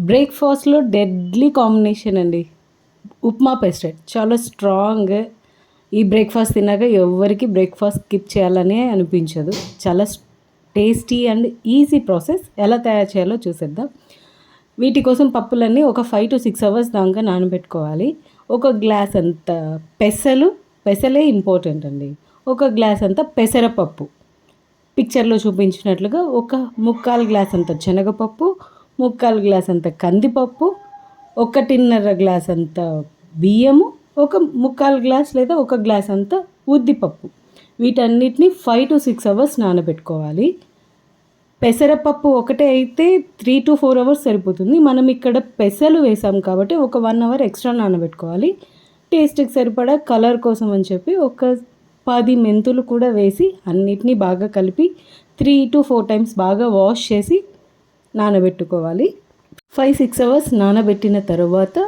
బ్రేక్‌ఫాస్ట్‌లో deadly combination అండి. ఉప్మా పెసరట్ చాలా స్ట్రాంగ్. ఈ బ్రేక్‌ఫాస్ట్ తిన్నాక ఎవ్వరికీ బ్రేక్‌ఫాస్ట్ స్కిప్ చేయాలనే అనిపించదు. చాలా టేస్టీ అండ్ ఈజీ ప్రాసెస్. ఎలా తయారు చేయాలో చూసేద్దాం. వీటి కోసం పప్పులన్నీ ఒక 5-6 అవర్స్ దాకా నానబెట్టుకోవాలి. ఒక గ్లాస్ అంత పెసలే ఇంపార్టెంట్ అండి. ఒక గ్లాస్ అంత పెసరపప్పు. పిక్చర్లో చూపించినట్లుగా ఒక ముక్కాలు గ్లాస్ అంత శనగపప్పు, ముక్కాలు గ్లాస్ అంత కందిపప్పు, 1.5 గ్లాస్ అంత బియ్యము, ఒక ముక్కాలు గ్లాస్ లేదా ఒక గ్లాస్ అంత ఉద్దిపప్పు. వీటన్నిటిని 5-6 అవర్స్ నానబెట్టుకోవాలి. పెసరపప్పు ఒకటే అయితే 3-4 అవర్స్ సరిపోతుంది. మనం ఇక్కడ పెసలు వేసాం కాబట్టి ఒక 1 అవర్ ఎక్స్ట్రా నానబెట్టుకోవాలి. టేస్ట్కి సరిపడా కలర్ కోసం అని చెప్పి ఒక 10 మెంతులు కూడా వేసి అన్నిటినీ బాగా కలిపి 3-4 టైమ్స్ బాగా వాష్ చేసి నానబెట్టుకోవాలి. 5-6 అవర్స్ నానబెట్టిన తర్వాత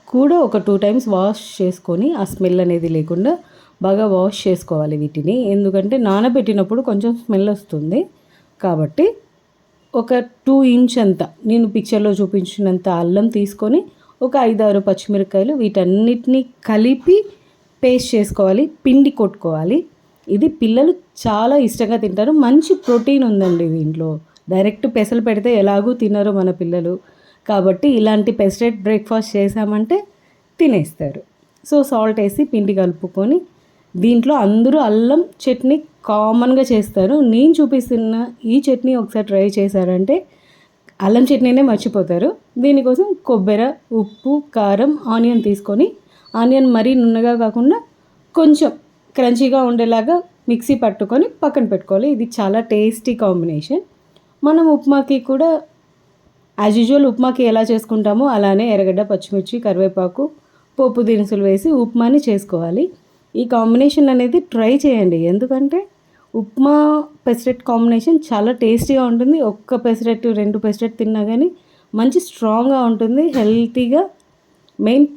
కూడా ఒక 2 టైమ్స్ వాష్ చేసుకొని ఆ స్మెల్ అనేది లేకుండా బాగా వాష్ చేసుకోవాలి వీటిని. ఎందుకంటే నానబెట్టినప్పుడు కొంచెం స్మెల్ వస్తుంది కాబట్టి ఒక 2 ఇంచ్ అంత నేను పిక్చర్లో చూపించినంత అల్లం తీసుకొని ఒక 5-6 పచ్చిమిరపకాయలు వీటన్నిటిని కలిపి పేస్ట్ చేసుకోవాలి, పిండి కొట్టుకోవాలి. ఇది పిల్లలు చాలా ఇష్టంగా తింటారు. మంచి ప్రోటీన్ ఉందండి దీంట్లో. డైరెక్ట్ పెసలు పెడితే ఎలాగూ తినరు మన పిల్లలు. కాబట్టి ఇలాంటి పెసరట్ బ్రేక్‌ఫాస్ట్ చేసామంటే తినేస్తారు. సో సాల్ట్ వేసి పిండి కలుపుకొని దీంట్లో అందరూ అల్లం చట్నీ కామన్గా చేస్తారు. నేను చూపిస్తున్న ఈ చట్నీ ఒకసారి ట్రై చేశారంటే అల్లం చట్నీనే మర్చిపోతారు. దీనికోసం కొబ్బరి, ఉప్పు, కారం, ఆనియన్ తీసుకొని ఆనియన్ మరీ నున్నగా కాకుండా కొంచెం క్రంచీగా ఉండేలాగా మిక్సీ పట్టుకొని పక్కన పెట్టుకోవాలి. ఇది చాలా టేస్టీ కాంబినేషన్. మనం ఉప్మాకి కూడా యాజ్ యూజువల్ ఉప్మాకి ఎలా చేసుకుంటామో అలానే ఎర్రగడ్డ, పచ్చిమిర్చి, కరివేపాకు, పోపు దినుసులు వేసి ఉప్మాని చేసుకోవాలి. ఈ కాంబినేషన్ అనేది ట్రై చేయండి. ఎందుకంటే ఉప్మా పెసరట్ కాంబినేషన్ చాలా టేస్టీగా ఉంటుంది. ఒక్క పెసరట్టు 2 పెసరట్ తిన్నా కానీ మంచి స్ట్రాంగ్గా ఉంటుంది, హెల్తీగా. మెయిన్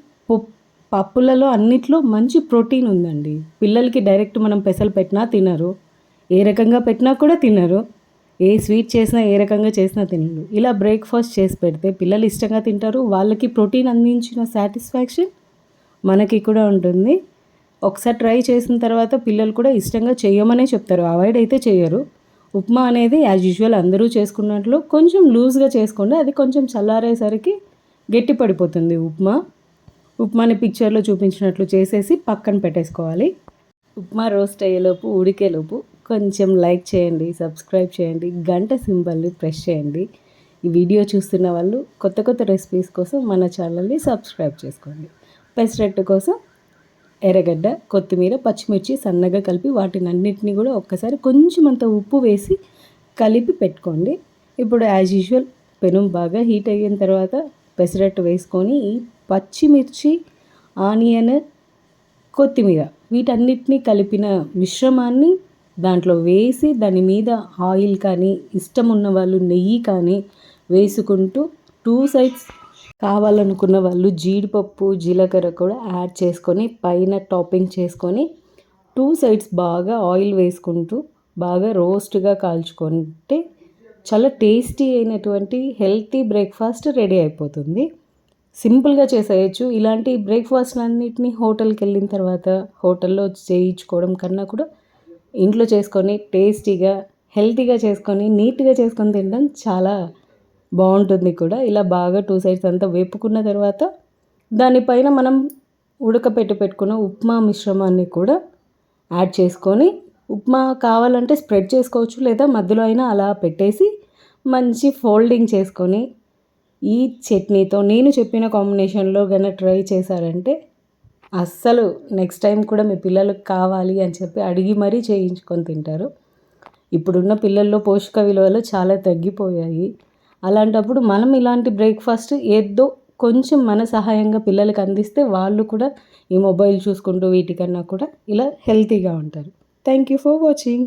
పప్పులలో అన్నిట్లో మంచి ప్రోటీన్ ఉందండి. పిల్లలకి డైరెక్ట్ మనం పెసలు పెట్టినా తినరు, ఏ రకంగా పెట్టినా కూడా తినరు, ఏ స్వీట్ చేసినా ఏ రకంగా చేసినా తినరు. ఇలా బ్రేక్‌ఫాస్ట్ చేసి పెడితే పిల్లలు ఇష్టంగా తింటారు. వాళ్ళకి ప్రోటీన్ అందించిన సాటిస్ఫాక్షన్ మనకి కూడా ఉంటుంది. ఒకసారి ట్రై చేసిన తర్వాత పిల్లలు కూడా ఇష్టంగా చేయమనే చెప్తారు, అవాయిడ్ అయితే చేయరు. ఉప్మా అనేది యాజ్ యూజువల్ అందరూ చేసుకున్నట్లు కొంచెం లూజ్గా చేసుకోండి. అది కొంచెం చల్లారేసరికి గట్టి పడిపోతుంది ఉప్మాని పిక్చర్లో చూపించినట్లు చేసేసి పక్కన పెట్టేసుకోవాలి. ఉప్మా రోస్ట్ అయ్యేలోపు ఉడికేలోపు కొంచెం లైక్ చేయండి, సబ్స్క్రైబ్ చేయండి, గంట సింబల్ని ప్రెస్ చేయండి. ఈ వీడియో చూస్తున్న వాళ్ళు కొత్త కొత్త రెసిపీస్ కోసం మన ఛానల్ని సబ్స్క్రైబ్ చేసుకోండి. పెసరట్టు కోసం ఎర్రగడ్డ, కొత్తిమీర, పచ్చిమిర్చి సన్నగా కలిపి వాటిని అన్నింటినీ కూడా ఒక్కసారి కొంచెం అంత ఉప్పు వేసి కలిపి పెట్టుకోండి. ఇప్పుడు యాజ్ యూజువల్ పెనం బాగా హీట్ అయిన తర్వాత పెసరట్టు వేసుకొని పచ్చిమిర్చి, ఆనియన్, కొత్తిమీర వీటన్నిటిని కలిపిన మిశ్రమాన్ని దాంట్లో వేసి దాని మీద ఆయిల్ కానీ ఇష్టం ఉన్న వాళ్ళు నెయ్యి కానీ వేసుకుంటూ 2 సైడ్స్ కావాలనుకున్న వాళ్ళు జీడిపప్పు, జీలకర్ర కూడా యాడ్ చేసుకొని పైన టాపింగ్ చేసుకొని 2 సైడ్స్ బాగా ఆయిల్ వేసుకుంటూ బాగా రోస్ట్గా కాల్చుకుంటే చాలా టేస్టీ అయినటువంటి హెల్తీ బ్రేక్‌ఫాస్ట్ రెడీ అయిపోతుంది. సింపుల్గా చేసేయచ్చు. ఇలాంటి బ్రేక్‌ఫాస్ట్‌లన్నిటిని హోటల్కి వెళ్ళిన తర్వాత హోటల్లో చేయించుకోవడం కన్నా కూడా ఇంట్లో చేసుకొని టేస్టీగా, హెల్తీగా చేసుకొని, నీట్‌గా చేసుకొని తినడం చాలా బాగుంటుంది కూడా. ఇలా బాగా 2 సైడ్స్ అంతా వేపుకున్న తర్వాత దానిపైన మనం పెట్టుకున్న ఉప్మా మిశ్రమాన్ని కూడా యాడ్ చేసుకొని ఉప్మా కావాలంటే స్ప్రెడ్ చేసుకోవచ్చు, లేదా మధ్యలో అయినా అలా పెట్టేసి మంచి ఫోల్డింగ్ చేసుకొని ఈ చట్నీతో నేను చెప్పిన కాంబినేషన్లో గన ట్రై చేశారంటే అస్సలు నెక్స్ట్ టైం కూడా మీ పిల్లలకు కావాలి అని చెప్పి అడిగి మరీ చేయించుకొని తింటారు. ఇప్పుడున్న పిల్లల్లో పోషక విలువలు చాలా తగ్గిపోయాయి. అలాంటప్పుడు మనం ఇలాంటి బ్రేక్‌ఫాస్ట్ ఏదో కొంచెం మన సహాయంగా పిల్లలకి అందిస్తే వాళ్ళు కూడా ఈ మొబైల్ చూసుకుంటూ వీటికన్నా కూడా ఇలా హెల్తీగా ఉంటారు. Thank you for watching.